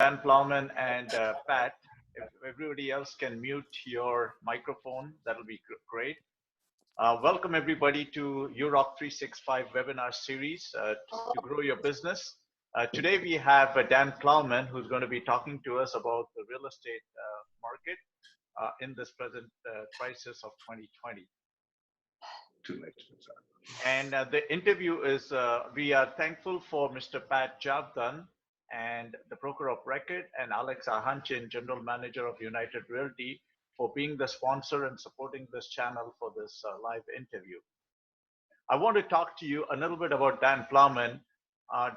Dan Plowman and Pat. If everybody else can mute your microphone, that'll be great. Welcome everybody to UROC 365 webinar series to grow your business. Today we have Dan Plowman, who's going to be talking to us about the real estate market in this present crisis of 2020. Too late. And the interview is, we are thankful for Mr. Pat Javdan and the broker of record, and Alex Ahanchin, general manager of United Realty, for being the sponsor and supporting this channel for this live interview. I want to talk to you a little bit about Dan Plowman.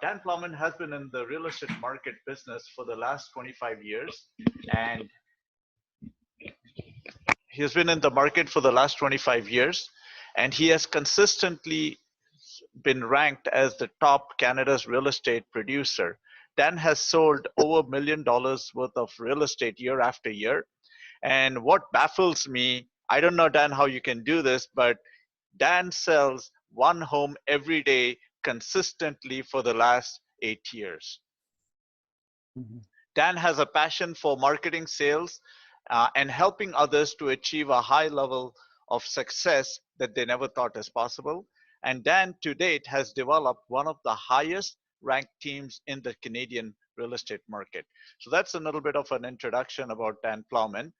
Dan Plowman has been in the real estate market business for the last 25 years, and he has been in the market for the last 25 years, and he has consistently been ranked as the top Canada's real estate producer. Dan has sold over $1 million worth of real estate year after year. And what baffles me, I don't know, Dan, how you can do this, but Dan sells one home every day consistently for the last 8 years. Mm-hmm. Dan has a passion for marketing, sales, and helping others to achieve a high level of success that they never thought is possible. And Dan, to date, has developed one of the highest ranked teams in the Canadian real estate market. So that's a little bit of an introduction about Dan Plowman.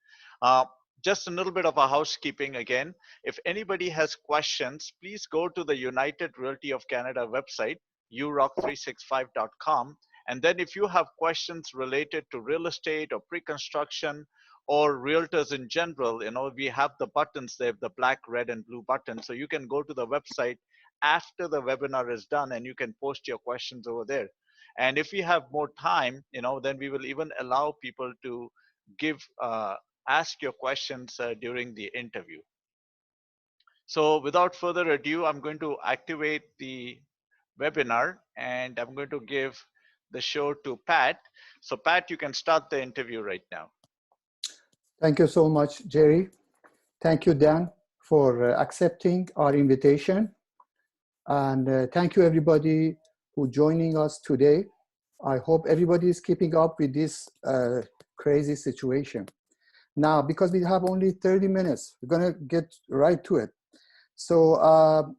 Just a little bit of a housekeeping again. If anybody has questions, please go to the United Realty of Canada website, uroc365.com. And then if you have questions related to real estate or pre-construction or realtors in general, we have the buttons there, the black, red, and blue buttons. So you can go to the website after the webinar is done and you can post your questions over there. And if we have more time, then we will even allow people to ask your questions during the interview. So without further ado, I'm going to activate the webinar and I'm going to give the show to Pat. So Pat, you can start the interview right now. Thank you so much, Jerry. Thank you, Dan, for accepting our invitation. And thank you, everybody who joining us today. I hope everybody is keeping up with this crazy situation. Now, because we have only 30 minutes, we're going to get right to it. So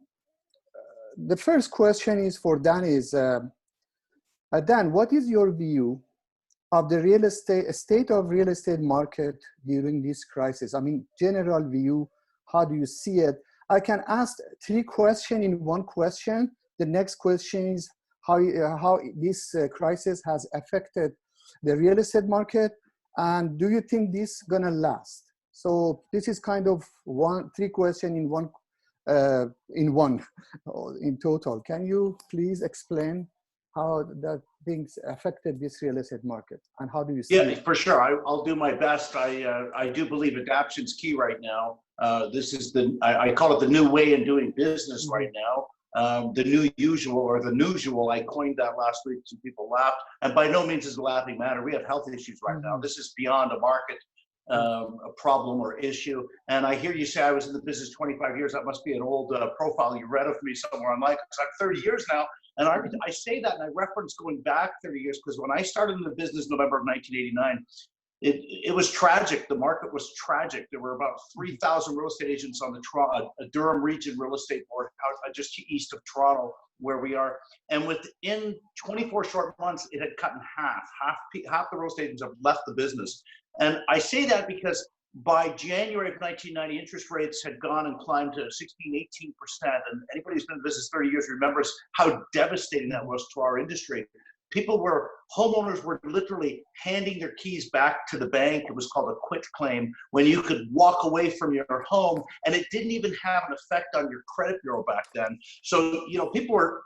the first question is for Dan is, Dan, what is your view of the state of real estate market during this crisis? I mean, general view, how do you see it? I can ask 3 questions in one question. The next question is how this crisis has affected the real estate market, and do you think this is gonna last? So this is kind of 3 questions in one in total. Can you please explain how that things affected this real estate market, and how do you see it? For sure. I'll do my best. I do believe adaption's key right now. This is I call it the new way in doing business right now. The new usual, or the newsual, I coined that last week. Some people laughed, and by no means is it a laughing matter. We have health issues right now. This is beyond a market a problem or issue. And I hear you say I was in the business 25 years. That must be an old profile you read of me somewhere online. Because I'm 30 years now. And I say that, and I reference going back 30 years, because when I started in the business in November of 1989, it was tragic. The market was tragic. There were about 3,000 real estate agents on the Durham region real estate board, just east of Toronto, where we are. And within 24 short months, it had cut in half. Half the real estate agents have left the business. And I say that because by January of 1990, interest rates had gone and climbed to 16, 18%. And anybody who's been in business 30 years remembers how devastating that was to our industry. Homeowners were literally handing their keys back to the bank. It was called a quit claim, when you could walk away from your home, and it didn't even have an effect on your credit bureau back then. So, people were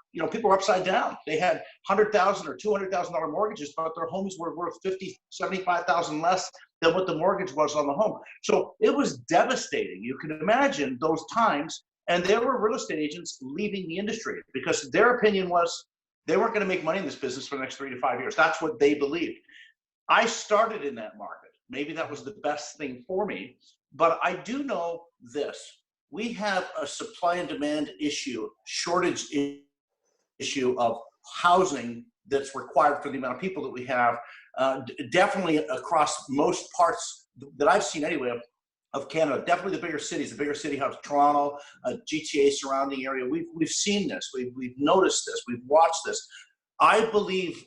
upside down. They had $100,000 or $200,000 mortgages, but their homes were worth $50,000, $75,000 less than what the mortgage was on the home. So it was devastating. You can imagine those times, and there were real estate agents leaving the industry because their opinion was they weren't going to make money in this business for the next 3 to 5 years. That's what they believed. I started in that market. Maybe that was the best thing for me, but I do know this. We have a supply and demand issue, shortage issue of housing that's required for the amount of people that we have. definitely across most parts that I've seen anyway of Canada, definitely the bigger cities, the bigger city hubs, Toronto, GTA surrounding area. We've seen this, we've noticed this, we've watched this. I believe,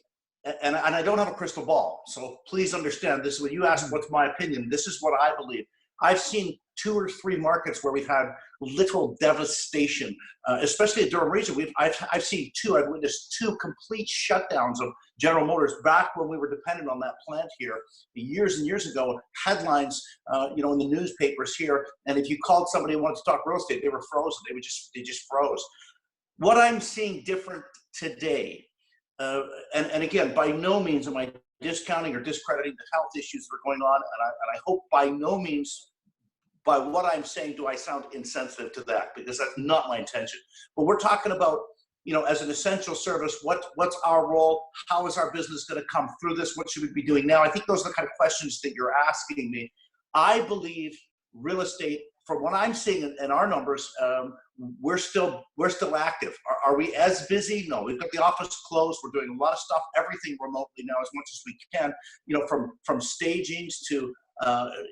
and I don't have a crystal ball, so please understand this. When you ask what's my opinion, this is what I believe. I've seen 2 or 3 markets where we've had literal devastation, especially at Durham region. I've seen 2. I've witnessed 2 complete shutdowns of General Motors back when we were dependent on that plant here years and years ago. Headlines, in the newspapers here, and if you called somebody who wanted to talk real estate, they were frozen. They just froze. What I'm seeing different today, and again, by no means am I discounting or discrediting the health issues that are going on, and I hope by no means by what I'm saying do I sound insensitive to that, because that's not my intention. But we're talking about, as an essential service, what's our role? How is our business going to come through this? What should we be doing now? I think those are the kind of questions that you're asking me. I believe real estate, from what I'm seeing in our numbers, we're still active. Are we as busy? No, we've got the office closed. We're doing a lot of stuff, everything remotely now as much as we can, from stagings to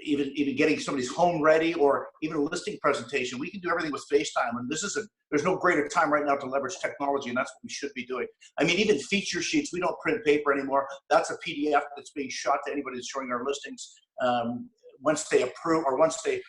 even getting somebody's home ready, or even a listing presentation. We can do everything with FaceTime, and there's no greater time right now to leverage technology, and that's what we should be doing. I mean, even feature sheets, we don't print paper anymore. That's a PDF that's being shot to anybody that's showing our listings. Once they approve, or once they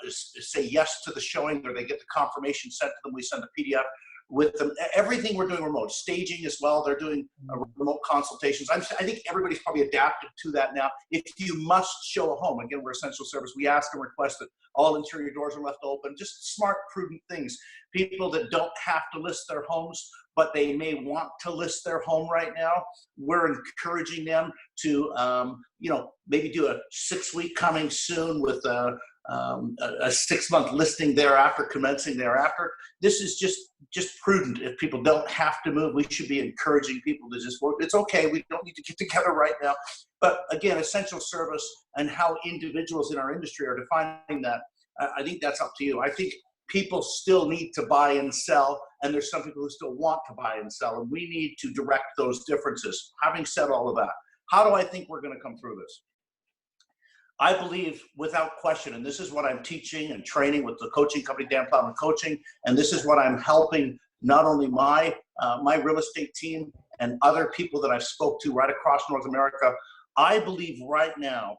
say yes to the showing, or they get the confirmation sent to them, we send a PDF with them. Everything we're doing remote. Staging as well, they're doing remote consultations. I think everybody's probably adapted to that now. If you must show a home, again, we're essential service, we ask and request that all interior doors are left open. Just smart, prudent things. People that don't have to list their homes, but they may want to list their home right now, we're encouraging them to maybe do a 6-week coming soon with a 6-month listing thereafter, commencing thereafter. This is just prudent. If people don't have to move, we should be encouraging people to just work. It's okay. We don't need to get together right now. But again, essential service and how individuals in our industry are defining that, I think that's up to you. I think people still need to buy and sell, and there's some people who still want to buy and sell, and we need to direct those differences. Having said all of that, how do I think we're going to come through this? I believe without question, and this is what I'm teaching and training with the coaching company, Dan Plowman Coaching, and this is what I'm helping not only my real estate team and other people that I've spoke to right across North America. I believe right now,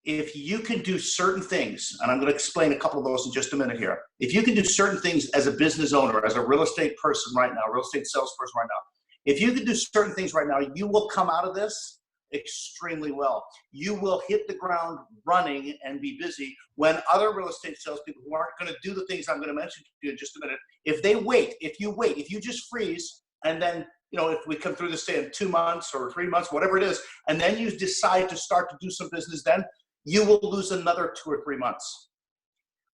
if you can do certain things, and I'm going to explain a couple of those in just a minute here. If you can do certain things as a business owner, as a real estate person right now, real estate salesperson right now, if you can do certain things right now, you will come out of this extremely well. You will hit the ground running and be busy, when other real estate salespeople who aren't going to do the things I'm going to mention to you in just a minute, if you just freeze, and then, if we come through this, say, in 2 months or 3 months, whatever it is, and then you decide to start to do some business, then you will lose another 2 or 3 months.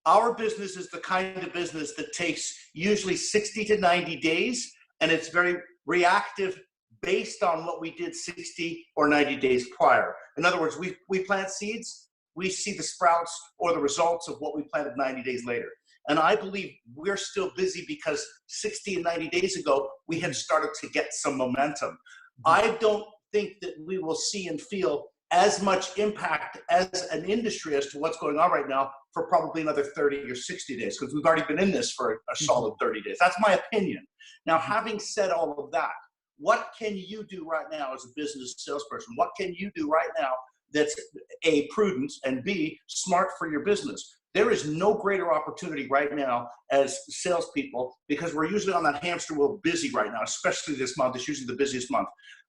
Our business is the kind of business that takes usually 60 to 90 days, and it's very reactive based on what we did 60 or 90 days prior. In other words, we plant seeds, we see the sprouts or the results of what we planted 90 days later. And I believe we're still busy because 60 and 90 days ago, we had started to get some momentum. I don't think that we will see and feel as much impact as an industry as to what's going on right now for probably another 30 or 60 days, because we've already been in this for a solid 30 days. That's my opinion. Now, having said all of that, what can you do right now as a business salesperson? What can you do right now that's A, prudent, and B, smart for your business? There is no greater opportunity right now as salespeople, because we're usually on that hamster wheel busy right now, especially this month. It's usually the busiest month.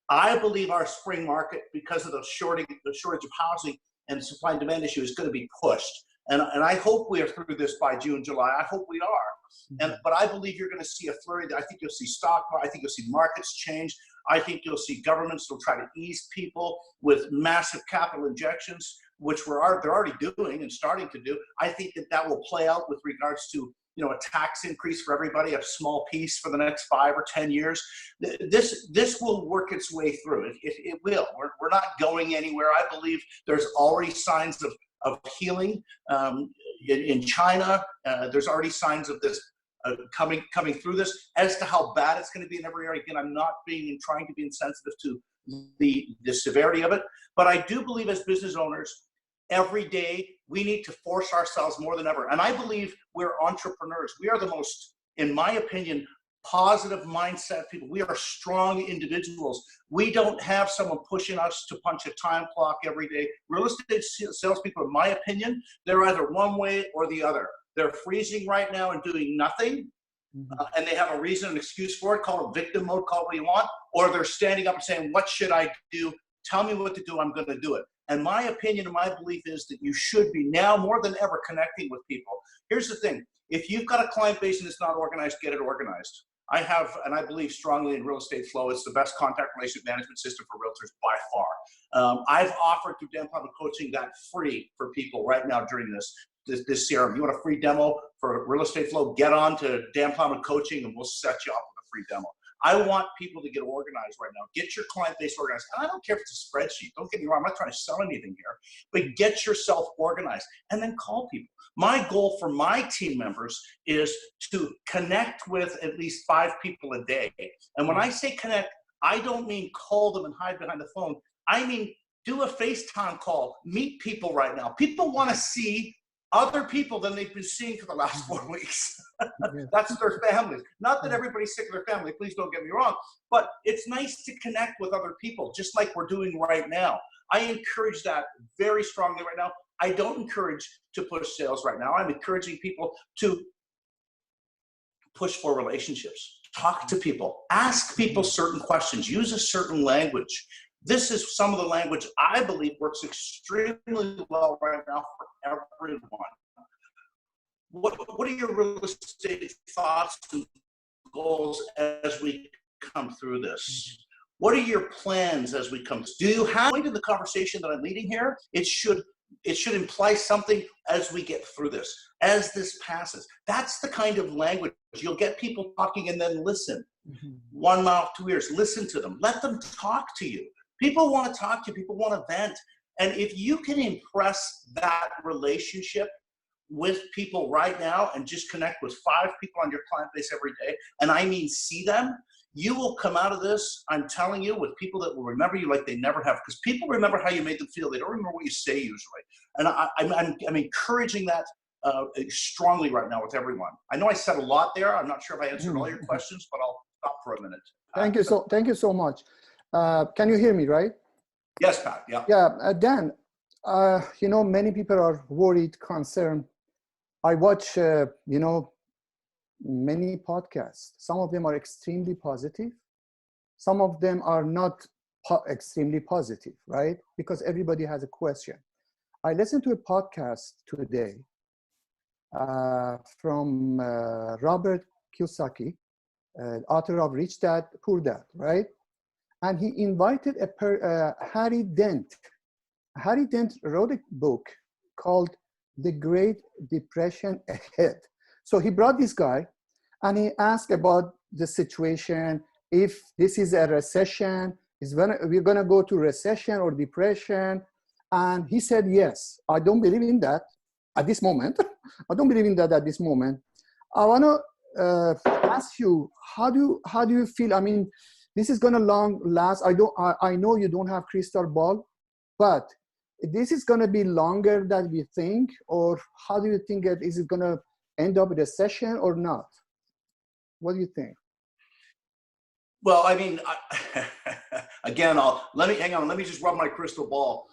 I believe our spring market, because of the shortage of housing and supply and demand issue, is going to be pushed. And I hope we are through this by June, July. I hope we are. But I believe you're going to see a flurry. I think you'll see I think you'll see markets change. I think you'll see governments will try to ease people with massive capital injections, which they're already doing and starting to do. I think that will play out with regards to a tax increase for everybody, a small piece for the next 5 or 10 years. This will work its way through. It will. We're not going anywhere. I believe there's already signs of healing in China. There's already signs of this coming through this. As to how bad it's going to be in every area, again, I'm not trying to be insensitive to the severity of it. But I do believe as business owners, every day we need to force ourselves more than ever. And I believe we're entrepreneurs. We are the most, in my opinion, positive mindset people. We are strong individuals. We don't have someone pushing us to punch a time clock every day. Real estate salespeople, in my opinion, they're either one way or the other. They're freezing right now and doing nothing. And they have a reason, an excuse for it, call it victim mode, call it what you want, or they're standing up and saying, what should I do? Tell me what to do, I'm gonna do it. And my opinion and my belief is that you should be now more than ever connecting with people. Here's the thing, if you've got a client base and it's not organized, get it organized. I have, and I believe strongly in Real Estate Flow. It's the best contact relationship management system for realtors by far. I've offered through Dan Plowman Coaching that free for people right now during this CRM. You want a free demo for Real Estate Flow, get on to Dan Plowman Coaching and we'll set you up with a free demo. I want people to get organized right now. Get your client base organized. And I don't care if it's a spreadsheet. Don't get me wrong. I'm not trying to sell anything here. But get yourself organized and then call people. My goal for my team members is to connect with at least 5 people a day. And when I say connect, I don't mean call them and hide behind the phone. I mean do a FaceTime call. Meet people right now. People want to see other people than they've been seeing for the last 4 weeks. That's their families. Not that everybody's sick of their family, please don't get me wrong, but it's nice to connect with other people, just like we're doing right now. I encourage that very strongly right now. I don't encourage to push sales right now. I'm encouraging people to push for relationships. Talk to people. Ask people certain questions. Use a certain language. This is some of the language I believe works extremely well right now for everyone. What are your real estate thoughts and goals as we come through this? What are your plans as we come? Do you have a point in the conversation that I'm leading here? It should imply something as we get through this, as this passes. That's the kind of language. You'll get people talking and then listen. 1 mouth, 2 ears. Listen to them. Let them talk to you. People want to talk to you. People want to vent. And if you can impress that relationship with people right now and just connect with 5 people on your client base every day, and I mean see them, you will come out of this, I'm telling you, with people that will remember you like they never have, because people remember how you made them feel. They don't remember what you say usually. And I'm encouraging that strongly right now with everyone. I know I said a lot there. I'm not sure if I answered all your questions, but I'll stop for a minute. Thank you so much. Can you hear me, right? Yes, Pat, yeah. Yeah, Dan, you know, many people are worried, concerned. I watch, you know, many podcasts. Some of them are extremely positive. Some of them are not extremely positive, right? Because everybody has a question. I listened to a podcast today from Robert Kiyosaki, author of Rich Dad, Poor Dad, right? And he invited Harry Dent. Harry Dent wrote a book called The Great Depression Ahead. So he brought this guy and he asked about the situation, if this is a recession, we're gonna go to recession or depression. And he said, yes, I don't believe in that at this moment. I don't believe in that at this moment. I wanna ask you, how do you feel? I mean, this is gonna last. I know you don't have crystal ball, but this is gonna be longer than we think, or how do you think it is? It gonna end up with a recession or not? What do you think? Well, I mean, again, let me just rub my crystal ball.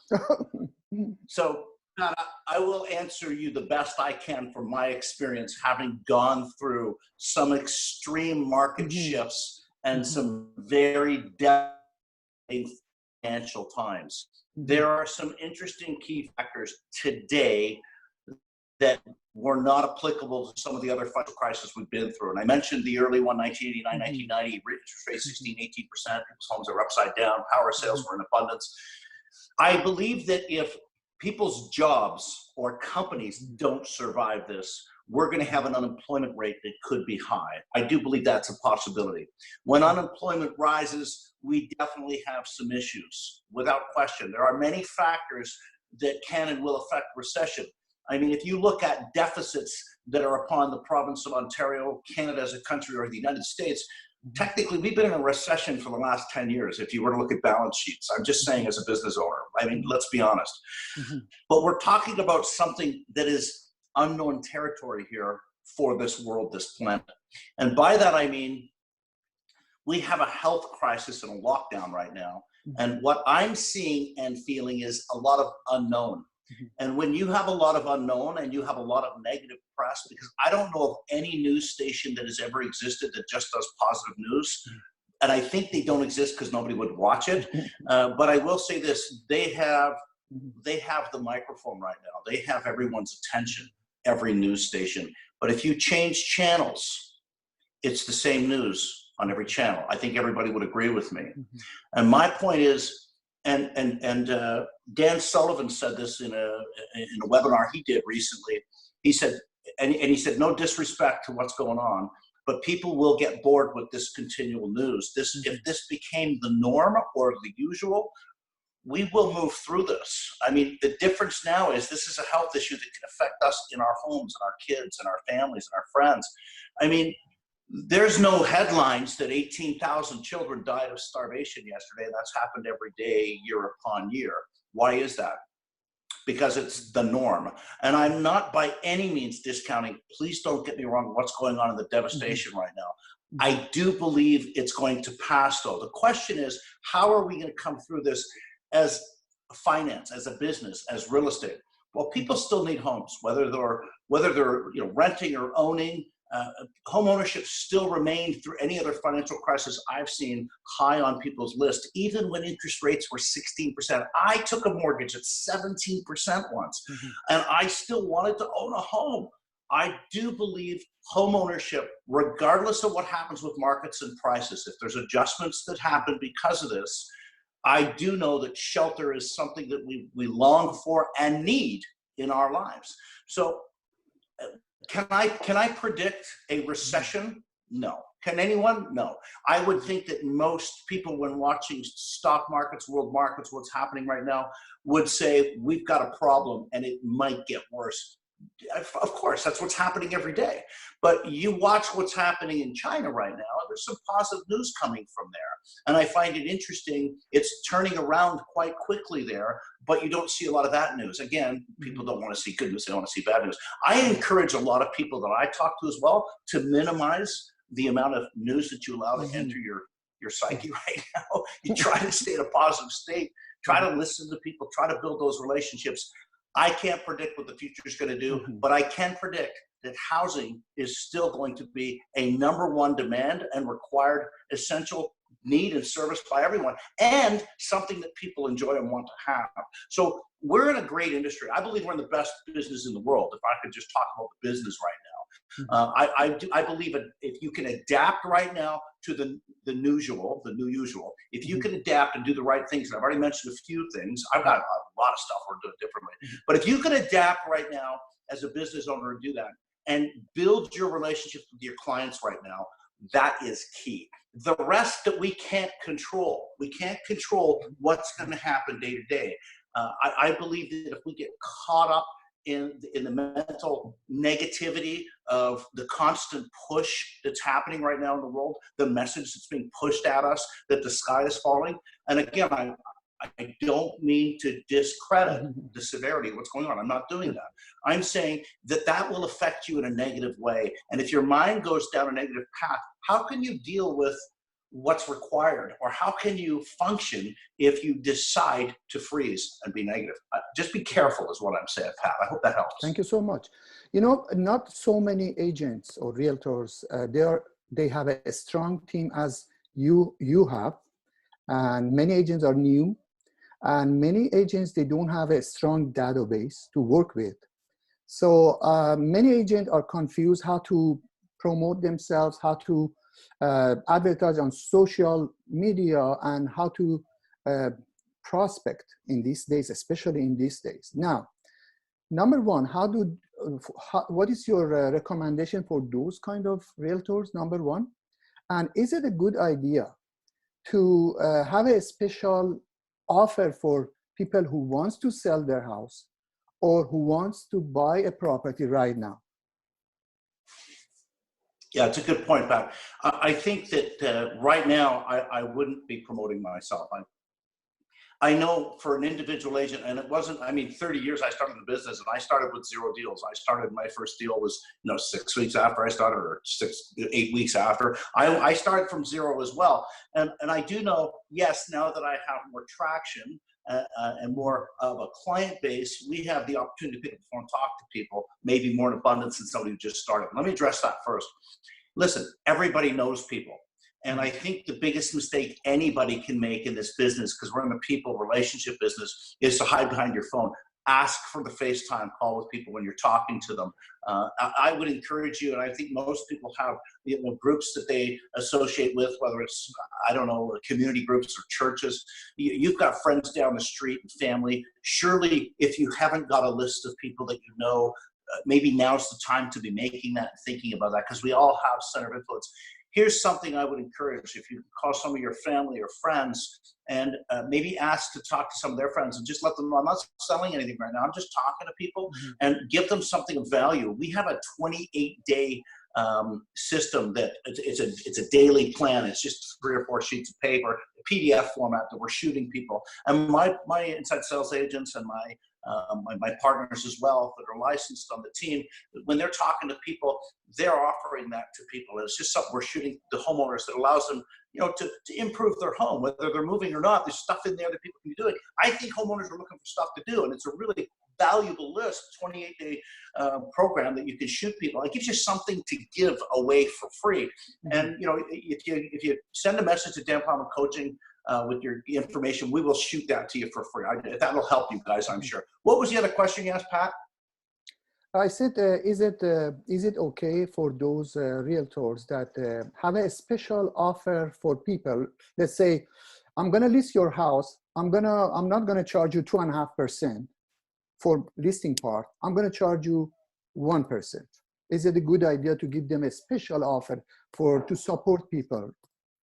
So I will answer you the best I can from my experience, having gone through some extreme market shifts and some very devastating financial times. There are some interesting key factors today that were not applicable to some of the other financial crises we've been through. And I mentioned the early one, 1989, 1990, interest rates 16, 18%, people's homes are upside down, power sales were in abundance. I believe that if people's jobs or companies don't survive this, we're going to have an unemployment rate that could be high. I do believe that's a possibility. When unemployment rises, we definitely have some issues, without question. There are many factors that can and will affect recession. I mean, if you look at deficits that are upon the province of Ontario, Canada as a country, or the United States, technically we've been in a recession for the last 10 years. If you were to look at balance sheets, I'm just saying as a business owner, I mean, let's be honest. But we're talking about something that is unknown territory here for this world, this planet. And by that, I mean, we have a health crisis and a lockdown right now. And what I'm seeing and feeling is a lot of unknown. And when you have a lot of unknown and you have a lot of negative press, because I don't know of any news station that has ever existed that just does positive news. And I think they don't exist because nobody would watch it. But I will say this, they have the microphone right now. They have everyone's attention, every news station. But if you change channels, it's the same news on every channel. I think everybody would agree with me. And my point is, and Dan Sullivan said this in a webinar he did recently. He said, and he said, no disrespect to what's going on, but people will get bored with this continual news. If this became the norm or the usual, we will move through this. I mean, the difference now is this is a health issue that can affect us in our homes and our kids and our families and our friends. I mean, there's no headlines that 18,000 children died of starvation yesterday. That's happened every day, year upon year. Why is that? Because it's the norm. And I'm not by any means discounting, please don't get me wrong, what's going on in the devastation right now. I do believe it's going to pass though. The question is, how are we going to come through this as finance, as a business, as real estate? Well, people still need homes, whether they're renting or owning. Home ownership still remained through any other financial crisis I've seen high on people's list, even when interest rates were 16%. I took a mortgage at 17% once, and I still wanted to own a home. I do believe home ownership, regardless of what happens with markets and prices, if there's adjustments that happen because of this, I do know that shelter is something that we long for and need in our lives. So can I predict a recession? No. Can anyone? No. I would think that most people, when watching stock markets, world markets, what's happening right now, would say we've got a problem and it might get worse. Of course, that's what's happening every day. But you watch what's happening in China right now, there's some positive news coming from there. And I find it interesting. It's turning around quite quickly there, but you don't see a lot of that news. Again, people don't want to see good news. They want to see bad news. I encourage a lot of people that I talk to as well to minimize the amount of news that you allow to enter your psyche right now. You try to stay in a positive state, try to listen to people, try to build those relationships. I can't predict what the future is going to do, but I can predict that housing is still going to be a #1 demand and required essential need and service by everyone, and something that people enjoy and want to have. So we're in a great industry. I believe we're in the best business in the world, if I could just talk about the business right now. I believe if you can adapt right now to the new usual, if you can adapt and do the right things, and I've already mentioned a few things, I've got a lot of stuff we're doing differently, but if you can adapt right now as a business owner and do that, and build your relationships with your clients right now, that is key. The rest that we can't control. We can't control what's going to happen day to day. I believe that if we get caught up in the mental negativity of the constant push that's happening right now in the world, the message that's being pushed at us that the sky is falling. And again, I don't mean to discredit the severity of what's going on. I'm not doing that. I'm saying that will affect you in a negative way. And if your mind goes down a negative path, how can you deal with what's required? Or how can you function if you decide to freeze and be negative? Just be careful is what I'm saying, Pat. I hope that helps. Thank you so much. You know, not so many agents or realtors, they have a strong team as you have, and many agents are new. And many agents, they don't have a strong database to work with. So many agents are confused how to promote themselves, how to advertise on social media, and how to prospect in these days, especially in these days. Now, number one, what is your recommendation for those kind of realtors, number one? And is it a good idea to have a special offer for people who wants to sell their house or who wants to buy a property right now? Yeah, it's a good point, Pat. I think that right now I wouldn't be promoting myself. I know for an individual agent, and it wasn't, I mean, 30 years I started the business and I started with 0 deals. I started, my first deal was, 6 weeks after I started, or 8 weeks after. I started from 0 as well. And I do know, yes, now that I have more traction and more of a client base, we have the opportunity to pick up the phone and talk to people, maybe more in abundance than somebody who just started. Let me address that first. Listen, everybody knows people. And I think the biggest mistake anybody can make in this business, because we're in the people relationship business, is to hide behind your phone. Ask for the FaceTime call with people when you're talking to them. I would encourage you, and I think most people have groups that they associate with, whether it's, I don't know, community groups or churches. You've got friends down the street and family. Surely, if you haven't got a list of people that you know, maybe now's the time to be making that and thinking about that, because we all have center of influence. Here's something I would encourage. If you call some of your family or friends and maybe ask to talk to some of their friends and just let them know, I'm not selling anything right now. I'm just talking to people, and give them something of value. We have a 28-day system that it's a daily plan. It's just 3 or 4 sheets of paper, a PDF format that we're shooting people. And my inside sales agents and my partners as well that are licensed on the team, when they're talking to people, they're offering that to people. It's just something we're shooting the homeowners that allows them, to improve their home, whether they're moving or not. There's stuff in there that people can be doing. I think homeowners are looking for stuff to do, and it's a really valuable list, 28-day program that you can shoot people. It gives you something to give away for free. And if you send a message to Dan Plowman Coaching with your information, we will shoot that to you for free. That'll help you guys, I'm sure. What was the other question you asked, Pat? I said, is it okay for those realtors that have a special offer for people? Let's say, I'm going to list your house. I'm not going to charge you 2.5% for listing part. I'm going to charge you 1%. Is it a good idea to give them a special offer to support people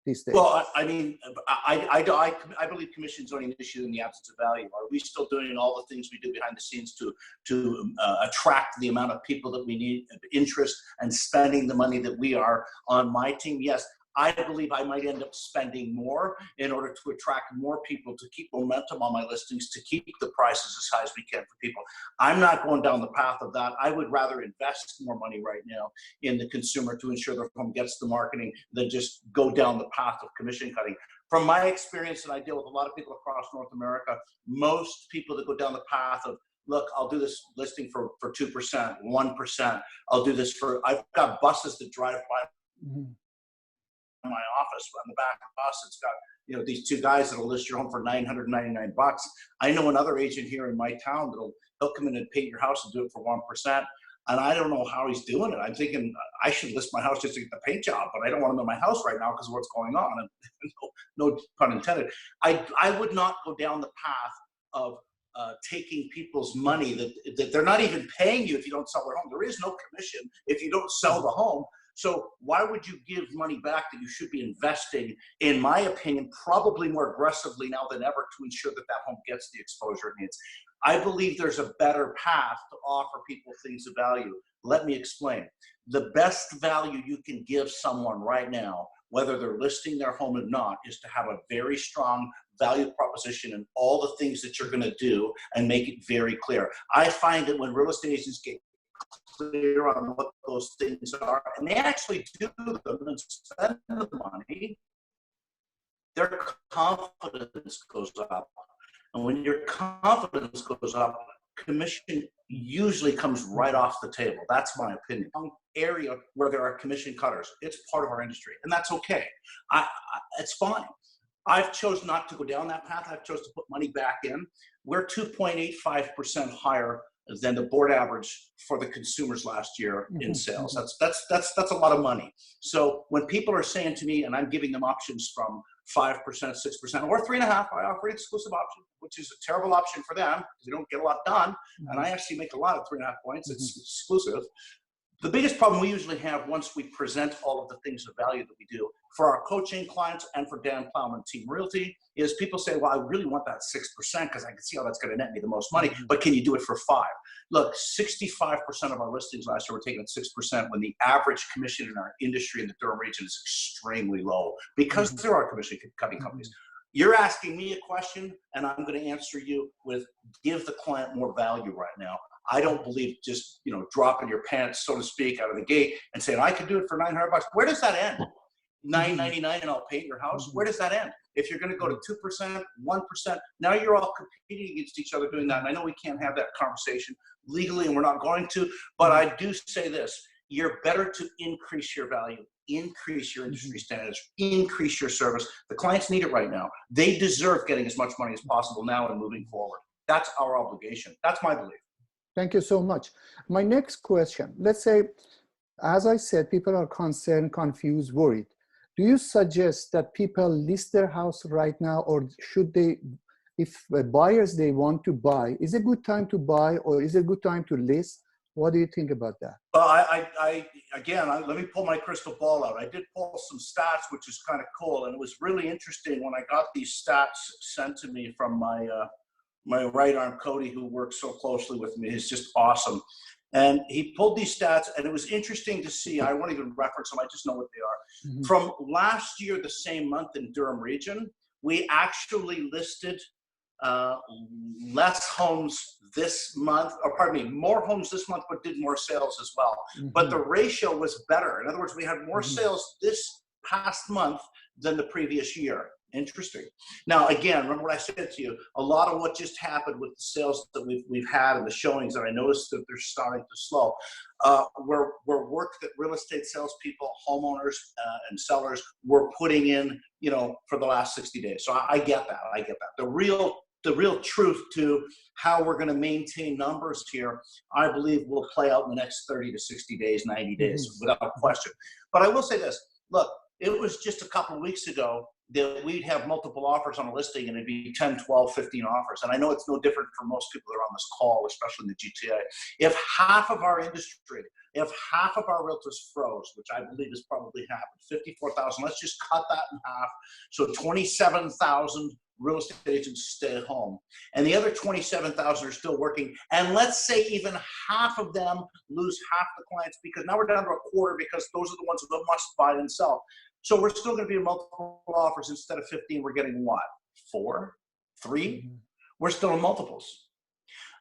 these days? Well, I mean, I believe commission is only an issue in the absence of value. Are we still doing all the things we do behind the scenes to attract the amount of people that we need, interest, and spending the money that we are on my team? Yes. I believe I might end up spending more in order to attract more people, to keep momentum on my listings, to keep the prices as high as we can for people. I'm not going down the path of that. I would rather invest more money right now in the consumer to ensure their home gets the marketing than just go down the path of commission cutting. From my experience, and I deal with a lot of people across North America, most people that go down the path of, look, I'll do this listing for 2%, 1%. I'll do this I've got buses that drive by my office. On the back of the bus, it's got these 2 guys that'll list your home for $999. I know another agent here in my town he'll come in and paint your house and do it for 1%. And I don't know how he's doing it. I'm thinking I should list my house just to get the paint job, but I don't want him in my house right now because of what's going on. And no pun intended. I would not go down the path of taking people's money that they're not even paying you if you don't sell their home. There is no commission if you don't sell the home. So why would you give money back that you should be investing, in my opinion, probably more aggressively now than ever to ensure that home gets the exposure it needs? I believe there's a better path to offer people things of value. Let me explain. The best value you can give someone right now, whether they're listing their home or not, is to have a very strong value proposition and all the things that you're going to do and make it very clear. I find that when real estate agents get clear on what those things are, and they actually do them and spend the money, their confidence goes up. And when your confidence goes up, commission usually comes right off the table. That's my opinion. Area where there are commission cutters, it's part of our industry, and that's okay. It's fine. I've chosen not to go down that path. I've chosen to put money back in. We're 2.85% higher than the board average for the consumers last year in sales. That's a lot of money. So when people are saying to me, and I'm giving them options from 5%, 6%, or 3.5%, I offer an exclusive option, which is a terrible option for them because they don't get a lot done. And I actually make a lot of 3.5 points. It's exclusive. The biggest problem we usually have once we present all of the things of value that we do for our coaching clients and for Dan Plowman Team Realty is people say, well, I really want that 6% because I can see how that's going to net me the most money, but can you do it for 5? Look, 65% of our listings last year were taken at 6% when the average commission in our industry in the Durham region is extremely low because there are commission cutting companies. You're asking me a question, and I'm going to answer you with give the client more value right now. I don't believe just, dropping your pants, so to speak, out of the gate and saying, I could do it for $900. Where does that end? $999 and I'll paint your house. Where does that end? If you're going to go to 2%, 1%, now you're all competing against each other doing that. And I know we can't have that conversation legally, and we're not going to, but I do say this. You're better to increase your value, increase your industry standards, increase your service. The clients need it right now. They deserve getting as much money as possible now and moving forward. That's our obligation. That's my belief. Thank you so much. My next question, let's say, as I said, people are concerned, confused, worried. Do you suggest that people list their house right now, or should they, if buyers they want to buy, is it a good time to buy or is it a good time to list? What do you think about that? Well, let me pull my crystal ball out. I did pull some stats, which is kind of cool. And it was really interesting when I got these stats sent to me from my right arm, Cody, who works so closely with me. He's just awesome. And he pulled these stats, and it was interesting to see. I won't even reference them. I just know what they are. From last year, the same month in Durham region, we actually listed less homes this month, or pardon me, more homes this month, but did more sales as well. But the ratio was better. In other words, we had more sales this past month than the previous year. Interesting. Now, again, remember what I said to you, a lot of what just happened with the sales that we've had and the showings that I noticed that they're starting to slow, were work that real estate salespeople, homeowners, and sellers were putting in, for the last 60 days. So I get that. I get that. The real truth to how we're going to maintain numbers here, I believe will play out in the next 30 to 60 days, 90 days, without question. But I will say this, look, it was just a couple of weeks ago that we'd have multiple offers on a listing and it'd be 10, 12, 15 offers. And I know it's no different for most people that are on this call, especially in the GTA. If half of our industry, if half of our realtors froze, which I believe has probably happened, 54,000, let's just cut that in half. So 27,000 real estate agents stay home. And the other 27,000 are still working. And let's say even half of them lose half the clients because now we're down to a quarter because those are the ones who must buy and sell. So we're still going to be in multiple offers. Instead of 15, we're getting what? 4? 3? We're still in multiples.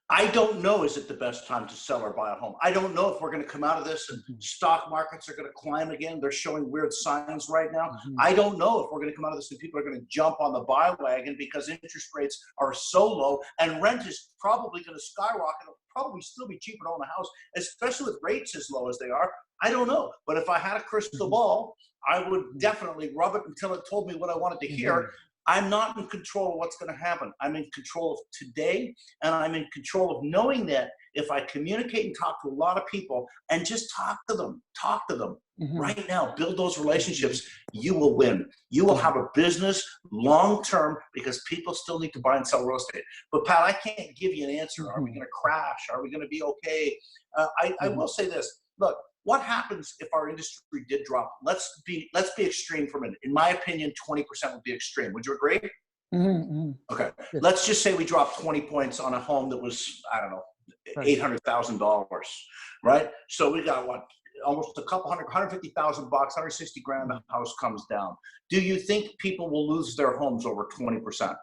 I don't know, is it the best time to sell or buy a home? I don't know if we're going to come out of this and stock markets are going to climb again. They're showing weird signs right now. I don't know if we're going to come out of this and people are going to jump on the buy wagon because interest rates are so low and rent is probably going to skyrocket. It'll probably still be cheaper to own a house, especially with rates as low as they are. I don't know. But if I had a crystal ball, I would definitely rub it until it told me what I wanted to hear. I'm not in control of what's going to happen. I'm in control of today, and I'm in control of knowing that if I communicate and talk to a lot of people and just talk to them right now, build those relationships, you will win. You will have a business long-term because people still need to buy and sell real estate. But Pat, I can't give you an answer. Are we going to crash? Are we going to be okay? I will say this. Look, what happens if our industry did drop? Let's be extreme for a minute. In my opinion, 20% would be extreme. Would you agree? Okay. Let's just say we dropped 20 points on a home that was, I don't know, $800,000, right? So we got what? Almost a couple hundred, $150,000, $160,000, the house comes down. Do you think people will lose their homes over 20%?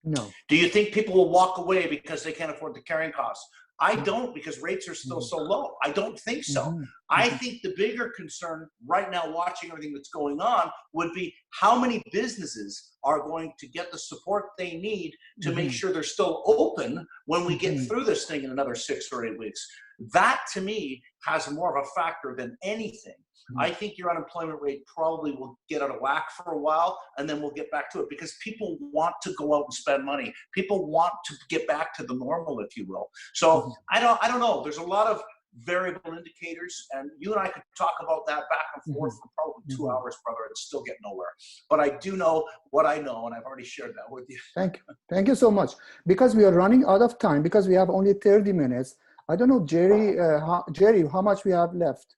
No. Do you think people will walk away because they can't afford the carrying costs? I don't, because rates are still so low. I don't think so. I think the bigger concern right now, watching everything that's going on, would be how many businesses are going to get the support they need to make sure they're still open when we get through this thing in another 6 or 8 weeks. That, to me, has more of a factor than anything. I think your unemployment rate probably will get out of whack for a while, and then we'll get back to it because people want to go out and spend money. People want to get back to the normal, if you will. So I don't know. There's a lot of variable indicators, and you and I could talk about that back and forth for probably 2 hours, brother, and still get nowhere. But I do know what I know, and I've already shared that with you. Thank you so much. Because we are running out of time, because we have only 30 minutes, I don't know, Jerry, Jerry, how much we have left?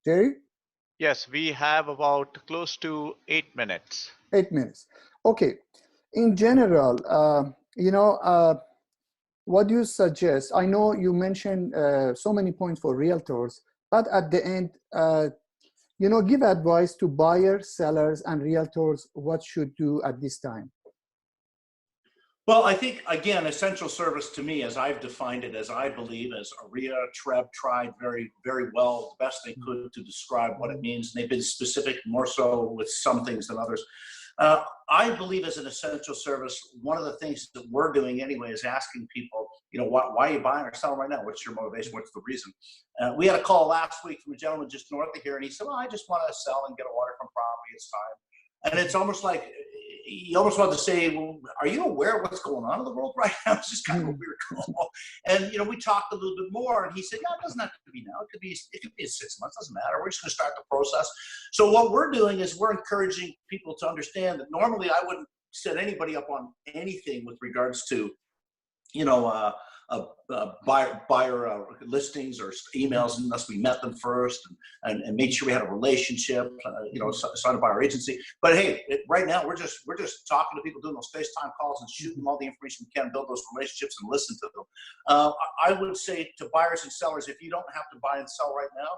Jerry? Yes, we have about close to 8 minutes. 8 minutes. Okay. In general, what do you suggest? I know you mentioned so many points for realtors, but at the end, give advice to buyers, sellers, and realtors what should do at this time. Well, I think, again, essential service to me, as I've defined it, as I believe, as AREA, TREB tried very, very well, the best they could to describe what it means. And they've been specific more so with some things than others. I believe as an essential service, one of the things that we're doing anyway is asking people, why are you buying or selling right now? What's your motivation? What's the reason? We had a call last week from a gentleman just north of here, and he said, well, I just want to sell and get a waterfront property. It's time. And it's almost like, you almost want to say, well, are you aware of what's going on in the world right now? It's just kind of a weird call. And, we talked a little bit more, and he said, yeah, it doesn't have to be now. It could be in 6 months. Doesn't matter. We're just going to start the process. So what we're doing is we're encouraging people to understand that normally I wouldn't set anybody up on anything with regards to, buyer listings or emails unless we met them first and made sure we had a relationship, signed up by our agency. But hey, right now we're just talking to people, doing those FaceTime calls and shooting them all the information we can, build those relationships and listen to them. I would say to buyers and sellers, if you don't have to buy and sell right now,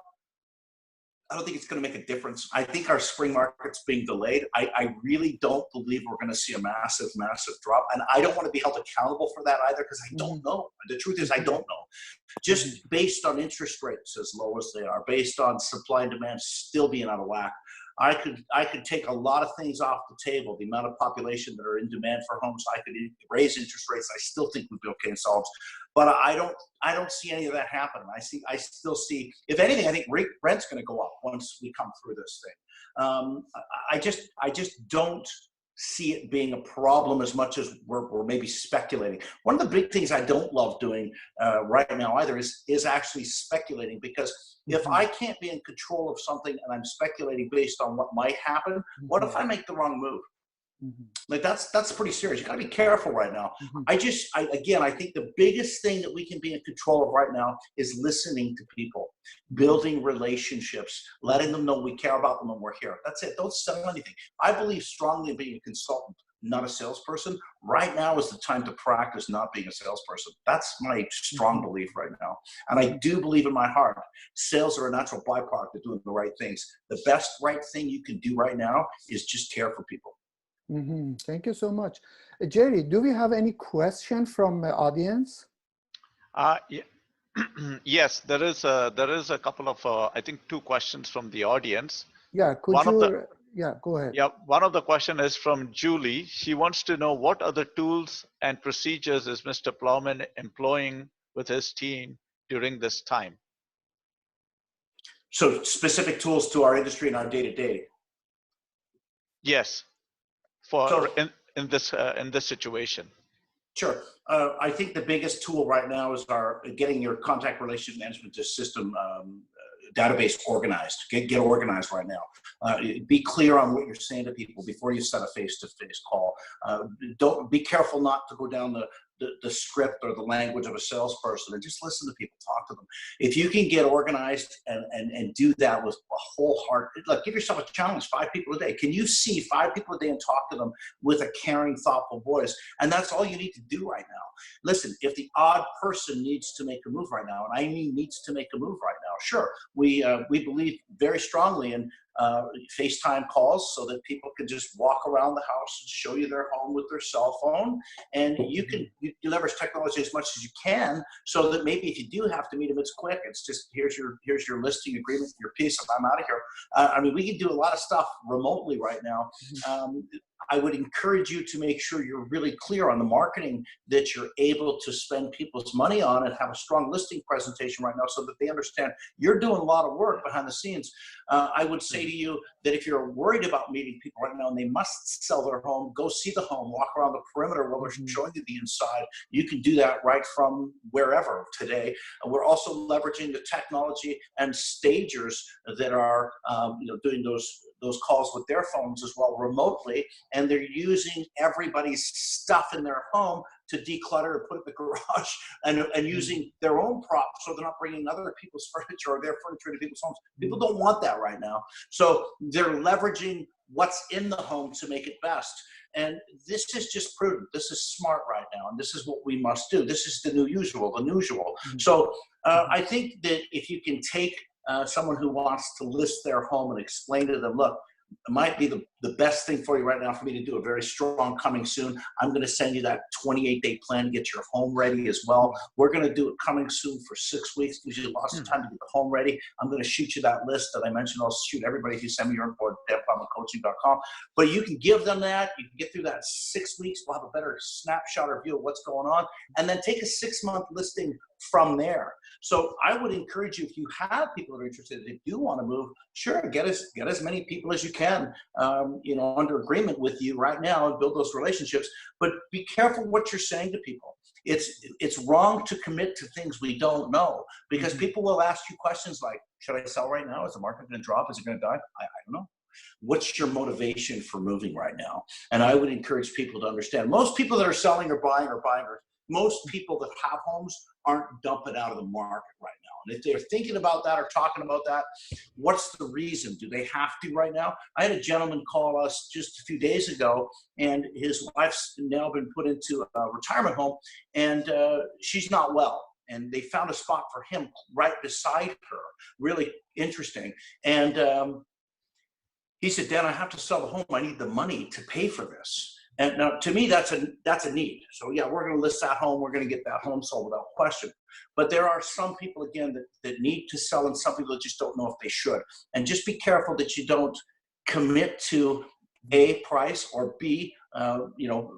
I don't think it's going to make a difference. I think our spring market's being delayed. I really don't believe we're going to see a massive, massive drop. And I don't want to be held accountable for that either, because I don't know. The truth is I don't know. Just based on interest rates as low as they are, based on supply and demand still being out of whack, I could take a lot of things off the table. The amount of population that are in demand for homes, I could raise interest rates. I still think we'd be okay in solves. But I don't see any of that happening. I still see, if anything, I think rent's going to go up once we come through this thing. I just don't see it being a problem as much as we're maybe speculating. One of the big things I don't love doing right now either is actually speculating, because if I can't be in control of something and I'm speculating based on what might happen, what if I make the wrong move? Like that's pretty serious. You got to be careful right now. I think the biggest thing that we can be in control of right now is listening to people, building relationships, letting them know we care about them and we're here. That's it. Don't sell anything. I believe strongly in being a consultant, not a salesperson. Right now is the time to practice not being a salesperson. That's my strong belief right now. And I do believe in my heart, sales are a natural byproduct of doing the right things. The best right thing you can do right now is just care for people. Thank you so much. Jerry, do we have any question from the audience? Yes, there is a couple of, I think 2 questions from the audience. Yeah, go ahead. Yeah, one of the question is from Julie. She wants to know what other tools and procedures is Mr. Plowman employing with his team during this time? So specific tools to our industry and our day-to-day. Yes. In this situation. Sure. I think the biggest tool right now is getting your contact relationship management system database organized. Get organized right now. Be clear on what you're saying to people before you set a face-to-face call. Don't be careful not to go down the script or the language of a salesperson, and just listen to people, talk to them. If you can get organized and do that with a whole heart, like give yourself a challenge, 5 people a day. Can you see 5 people a day and talk to them with a caring, thoughtful voice? And that's all you need to do right now. Listen, if the odd person needs to make a move right now, and I mean needs to make a move right now, sure, we believe very strongly in FaceTime calls so that people can just walk around the house and show you their home with their cell phone. And you leverage technology as much as you can so that maybe if you do have to meet them, it's quick. It's just, here's your listing agreement, your piece, and I'm out of here. I mean, we can do a lot of stuff remotely right now. I would encourage you to make sure you're really clear on the marketing that you're able to spend people's money on and have a strong listing presentation right now so that they understand you're doing a lot of work behind the scenes. I would say to you that if you're worried about meeting people right now and they must sell their home, go see the home, walk around the perimeter while we're showing you the inside. You can do that right from wherever today. We're also leveraging the technology and stagers that are doing those calls with their phones as well remotely, and they're using everybody's stuff in their home to declutter or put in the garage and using their own props so they're not bringing other people's furniture or their furniture into people's homes. People don't want that right now. So they're leveraging what's in the home to make it best. And this is just prudent. This is smart right now. And this is what we must do. This is the new usual, the usual. So I think that if you can take someone who wants to list their home and explain to them, look, it might be the best thing for you right now for me to do a very strong coming soon. I'm going to send you that 28-day plan to get your home ready as well. We're going to do it coming soon for 6 weeks. Gives you lots of time to get the home ready. I'm going to shoot you that list that I mentioned. I'll shoot everybody if you send me your info at danplowmancoaching.com. But you can give them that. You can get through that 6 weeks. We'll have a better snapshot or view of what's going on. And then take a 6-month listing from there. So I would encourage you, if you have people that are interested, if you do want to move, sure, get as many people as you can, under agreement with you right now and build those relationships. But be careful what you're saying to people. It's wrong to commit to things we don't know, because people will ask you questions like, should I sell right now? Is the market going to drop? Is it going to die? I don't know. What's your motivation for moving right now? And I would encourage people to understand. Most people that are selling or buying, or most people that have homes aren't dumping out of the market right now. And if they're thinking about that or talking about that, what's the reason? Do they have to right now? I had a gentleman call us just a few days ago, and his wife's now been put into a retirement home, and she's not well. And they found a spot for him right beside her. Really interesting. And he said, Dan, I have to sell the home. I need the money to pay for this. And now, to me, that's a need. So yeah, we're going to list that home. We're going to get that home sold without question. But there are some people, again, that need to sell, and some people that just don't know if they should. And just be careful that you don't commit to A, price, or B,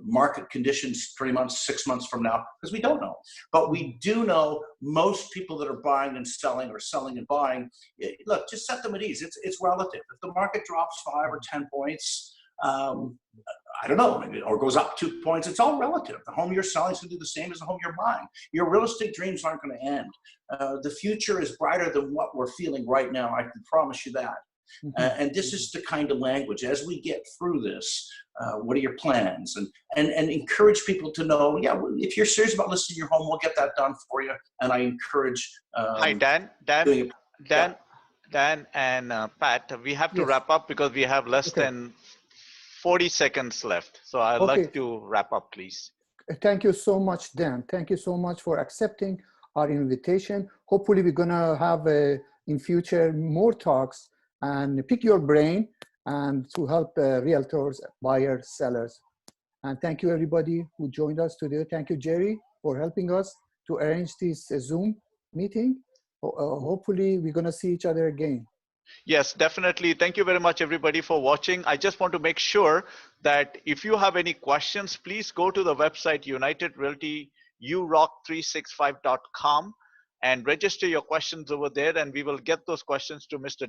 market conditions 3 months, 6 months from now, because we don't know. But we do know most people that are buying and selling, or selling and buying, look, just set them at ease. It's relative. If the market drops 5 or 10 points, I don't know, maybe, or goes up 2 points, it's all relative. The home you're selling is going to do the same as the home you're buying. Your real estate dreams aren't going to end. The future is brighter than what we're feeling right now. I can promise you that. And this is the kind of language, as we get through this, what are your plans? And encourage people to know, yeah, if you're serious about listing your home, we'll get that done for you. And I encourage Hi, Dan and Pat, we have to wrap up because we have less than 40 seconds left. So I'd like to wrap up, please. Thank you so much, Dan. Thank you so much for accepting our invitation. Hopefully we're gonna have in future more talks and pick your brain and to help realtors, buyers, sellers. And thank you everybody who joined us today. Thank you, Jerry, for helping us to arrange this Zoom meeting. Hopefully we're gonna see each other again. Yes, definitely. Thank you very much, everybody, for watching. I just want to make sure that if you have any questions, please go to the website United Realty, urock365.com, and register your questions over there, and we will get those questions to Mr.